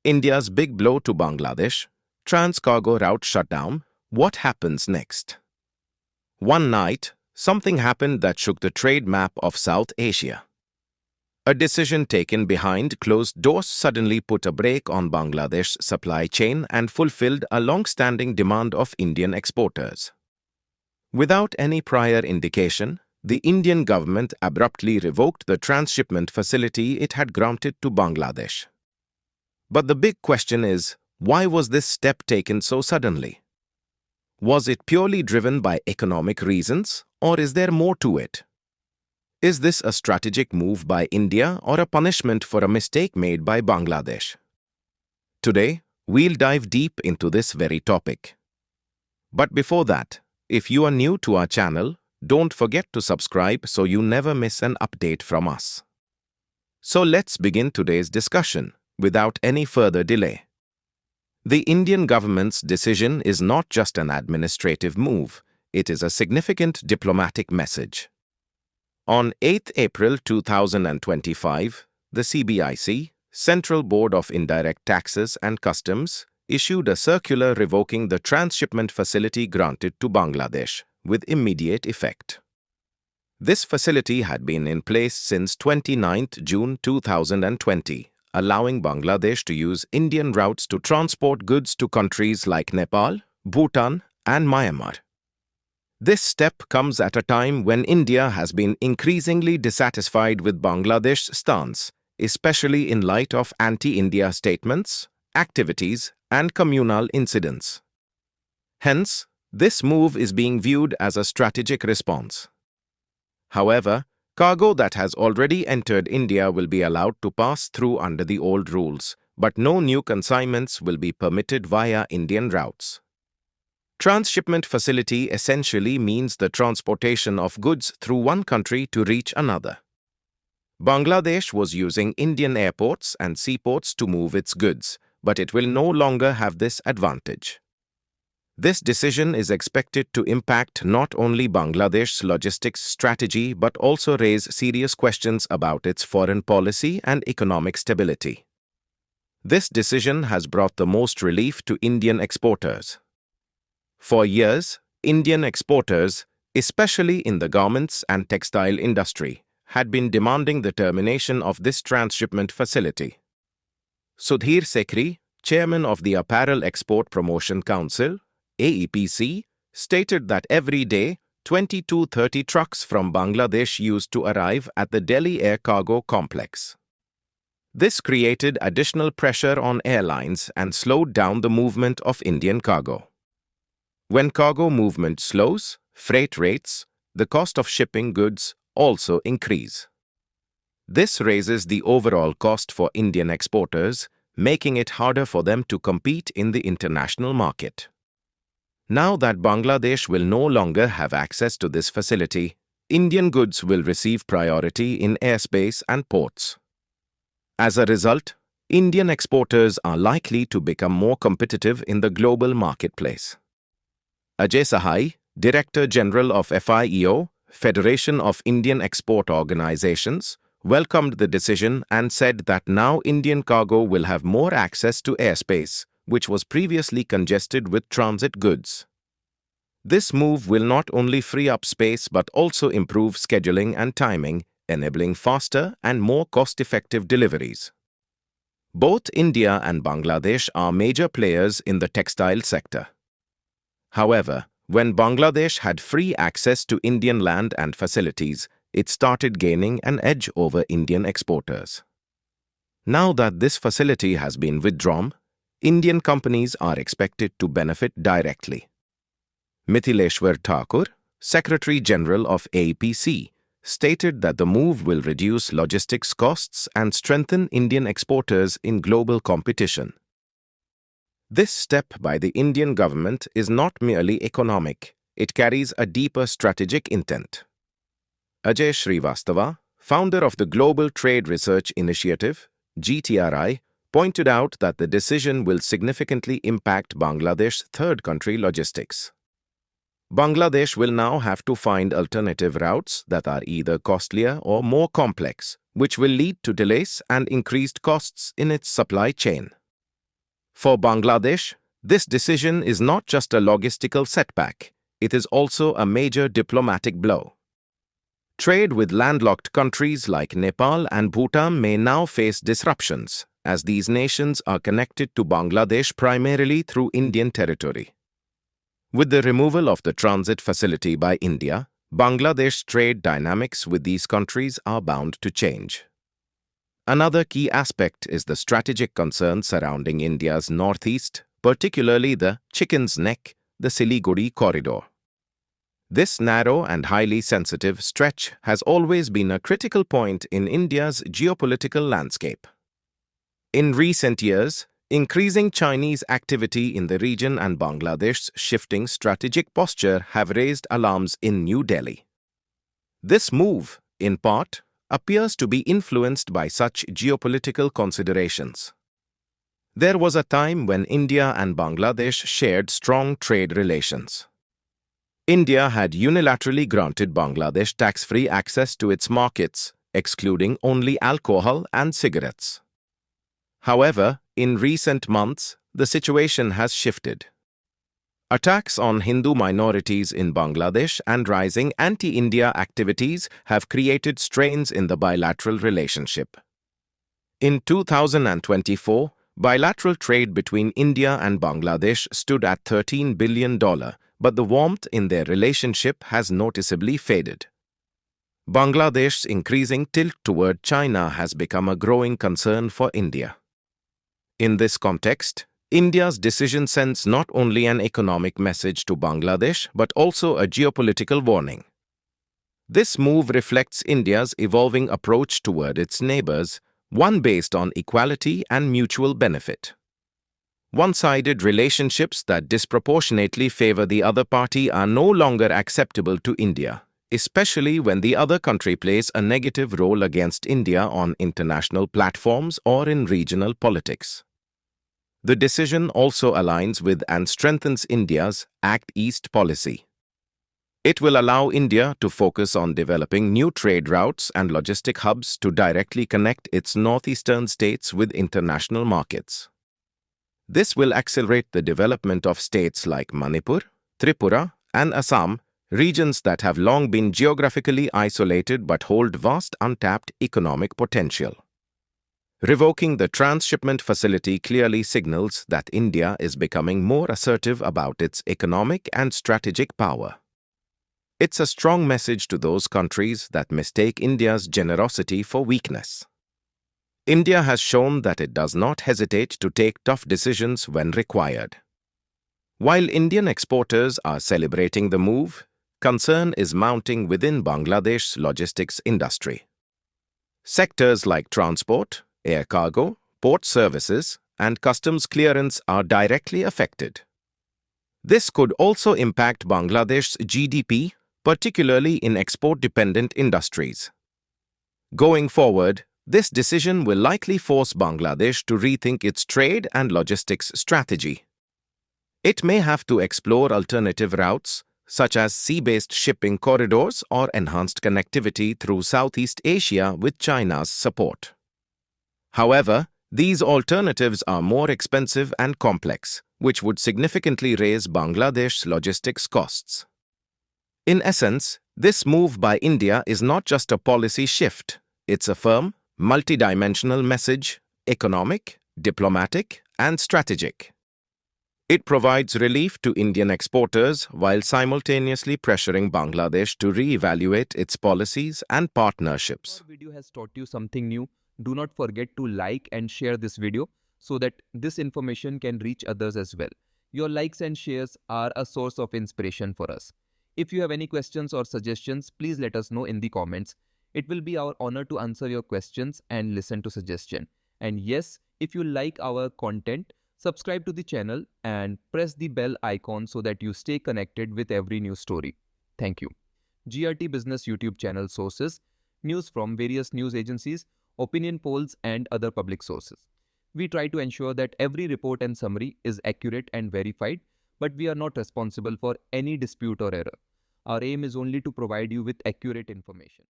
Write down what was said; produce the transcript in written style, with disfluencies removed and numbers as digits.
India's big blow to Bangladesh, trans-cargo route shutdown, what happens next? One night, something happened that shook the trade map of South Asia. A decision taken behind closed doors suddenly put a brake on Bangladesh's supply chain and fulfilled a long-standing demand of Indian exporters. Without any prior indication, the Indian government abruptly revoked the transshipment facility it had granted to Bangladesh. But the big question is, why was this step taken so suddenly? Was it purely driven by economic reasons, or is there more to it? Is this a strategic move by India or a punishment for a mistake made by Bangladesh? Today, we'll dive deep into this very topic. But before that, if you are new to our channel, don't forget to subscribe so you never miss an update from us. So let's begin today's discussion without any further delay. The Indian government's decision is not just an administrative move, it is a significant diplomatic message. On 8 April 2025, the CBIC, Central Board of Indirect Taxes and Customs, issued a circular revoking the transshipment facility granted to Bangladesh with immediate effect. This facility had been in place since 29 June 2020, allowing Bangladesh to use Indian routes to transport goods to countries like Nepal, Bhutan, and Myanmar. This step comes at a time when India has been increasingly dissatisfied with Bangladesh's stance, especially in light of anti-India statements, activities, and communal incidents. Hence, this move is being viewed as a strategic response. However, cargo that has already entered India will be allowed to pass through under the old rules, but no new consignments will be permitted via Indian routes. Transshipment facility essentially means the transportation of goods through one country to reach another. Bangladesh was using Indian airports and seaports to move its goods, but it will no longer have this advantage. This decision is expected to impact not only Bangladesh's logistics strategy but also raise serious questions about its foreign policy and economic stability. This decision has brought the most relief to Indian exporters. For years, Indian exporters, especially in the garments and textile industry, had been demanding the termination of this transshipment facility. Sudhir Sekhri, chairman of the Apparel Export Promotion Council, AEPC, stated that every day, 20 to 30 trucks from Bangladesh used to arrive at the Delhi Air Cargo Complex. This created additional pressure on airlines and slowed down the movement of Indian cargo. When cargo movement slows, freight rates, the cost of shipping goods also increase. This raises the overall cost for Indian exporters, making it harder for them to compete in the international market. Now that Bangladesh will no longer have access to this facility, Indian goods will receive priority in airspace and ports. As a result, Indian exporters are likely to become more competitive in the global marketplace. 𝐮𝐸𝐴, Director General of FIEO, Federation of Indian Export Organizations, welcomed the decision and said that now Indian cargo will have more access to airspace, which was previously congested with transit goods. This move will not only free up space but also improve scheduling and timing, enabling faster and more cost-effective deliveries. Both India and Bangladesh are major players in the textile sector. However, when Bangladesh had free access to Indian land and facilities, it started gaining an edge over Indian exporters. Now that this facility has been withdrawn, Indian companies are expected to benefit directly. Mithileshwar Thakur, Secretary General of AEPC, stated that the move will reduce logistics costs and strengthen Indian exporters in global competition. This step by the Indian government is not merely economic, it carries a deeper strategic intent. Ajay Srivastava, founder of the Global Trade Research Initiative, GTRI, pointed out that the decision will significantly impact Bangladesh's third-country logistics. Bangladesh will now have to find alternative routes that are either costlier or more complex, which will lead to delays and increased costs in its supply chain. For Bangladesh, this decision is not just a logistical setback, it is also a major diplomatic blow. Trade with landlocked countries like Nepal and Bhutan may now face disruptions, as these nations are connected to Bangladesh primarily through Indian territory. With the removal of the transit facility by India, Bangladesh's trade dynamics with these countries are bound to change. Another key aspect is the strategic concern surrounding India's northeast, particularly the Chicken's Neck, the Siliguri corridor. This narrow and highly sensitive stretch has always been a critical point in India's geopolitical landscape. In recent years, increasing Chinese activity in the region and Bangladesh's shifting strategic posture have raised alarms in New Delhi. This move, in part, appears to be influenced by such geopolitical considerations. There was a time when India and Bangladesh shared strong trade relations. India had unilaterally granted Bangladesh tax-free access to its markets, excluding only alcohol and cigarettes. However, in recent months, the situation has shifted. Attacks on Hindu minorities in Bangladesh and rising anti-India activities have created strains in the bilateral relationship. In 2024, bilateral trade between India and Bangladesh stood at $13 billion, but the warmth in their relationship has noticeably faded. Bangladesh's increasing tilt toward China has become a growing concern for India. In this context, India's decision sends not only an economic message to Bangladesh but also a geopolitical warning. This move reflects India's evolving approach toward its neighbors, one based on equality and mutual benefit. One-sided relationships that disproportionately favor the other party are no longer acceptable to India, especially when the other country plays a negative role against India on international platforms or in regional politics. The decision also aligns with and strengthens India's Act East policy. It will allow India to focus on developing new trade routes and logistic hubs to directly connect its northeastern states with international markets. This will accelerate the development of states like Manipur, Tripura, and Assam, regions that have long been geographically isolated but hold vast untapped economic potential. Revoking the transshipment facility clearly signals that India is becoming more assertive about its economic and strategic power. It's a strong message to those countries that mistake India's generosity for weakness. India has shown that it does not hesitate to take tough decisions when required. While Indian exporters are celebrating the move, concern is mounting within Bangladesh's logistics industry. Sectors like transport, air cargo, port services, and customs clearance are directly affected. This could also impact Bangladesh's GDP, particularly in export-dependent industries. Going forward, this decision will likely force Bangladesh to rethink its trade and logistics strategy. It may have to explore alternative routes, such as sea-based shipping corridors or enhanced connectivity through Southeast Asia with China's support. However, these alternatives are more expensive and complex, which would significantly raise Bangladesh's logistics costs. In essence, this move by India is not just a policy shift, it's a firm, multidimensional message, economic, diplomatic, and strategic. It provides relief to Indian exporters while simultaneously pressuring Bangladesh to re-evaluate its policies and partnerships. If our video has taught you something new, do not forget to like and share this video so that this information can reach others as well. Your likes and shares are a source of inspiration for us. If you have any questions or suggestions, please let us know in the comments. It will be our honor to answer your questions and listen to suggestions. And yes, if you like our content, subscribe to the channel and press the bell icon so that you stay connected with every new story. Thank you. GRT Business YouTube channel sources, news from various news agencies, opinion polls and other public sources. We try to ensure that every report and summary is accurate and verified, but we are not responsible for any dispute or error. Our aim is only to provide you with accurate information.